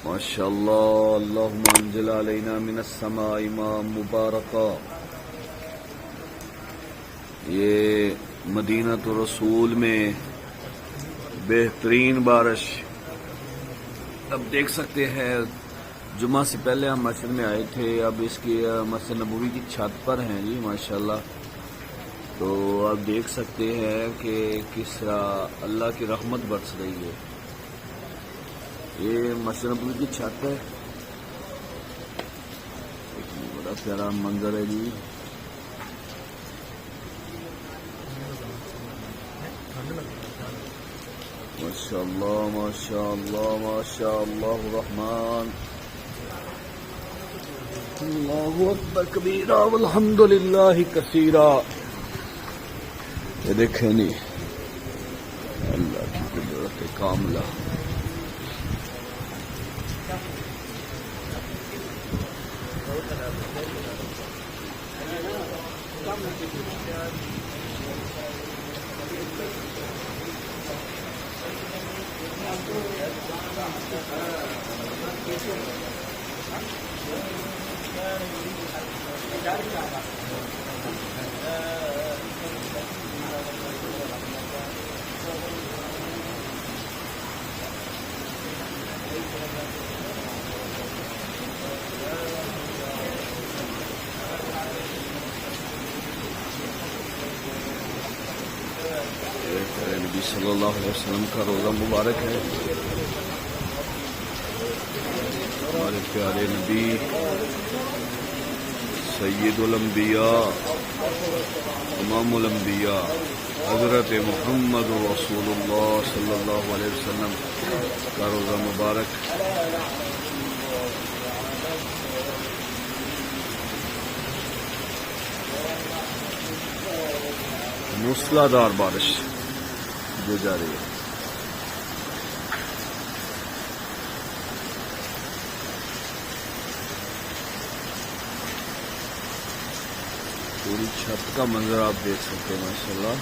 माशाअल्लाह। अल्लाहुम्मा अंजिल अलैना मिनस समाई माअ मुबारका। ये मदीना तो रसूल में बेहतरीन बारिश। अब देख सकते हैं, जुमा से पहले हम मस्जिद में आए थे, अब इसकी मस्जिद नबवी की छत पर हैं जी माशाअल्लाह। तो अब देख सकते हैं कि किस तरह अल्लाह की रहमत बरस रही है। ये मस्जिद नबवी की छत है, बड़ा प्यारा मंजर है जी। माशाअल्लाह माशाअल्लाह माशाअल्लाह रहमान। अल्लाहु अकबर कबीरा वल्हम्दुलिल्लाहि कसीरा। ये देखें नहीं, अल्लाह की कुदरत कामिला। नबी सल्लल्लाहु अलैहि वसल्लम का रोज़ा मुबारक है। हमारे प्यारे नबी सय्यदुल अंबिया इमामुल अंबिया हज़रत मुहम्मद रसूलुल्लाह सल्लल्लाहु अलैहि वसल्लम का रोज़ा मुबारक। मूसलाधार बारिश जो जा रही है। पूरी छत का मंजर आप देख सकते हैं माशाल्लाह।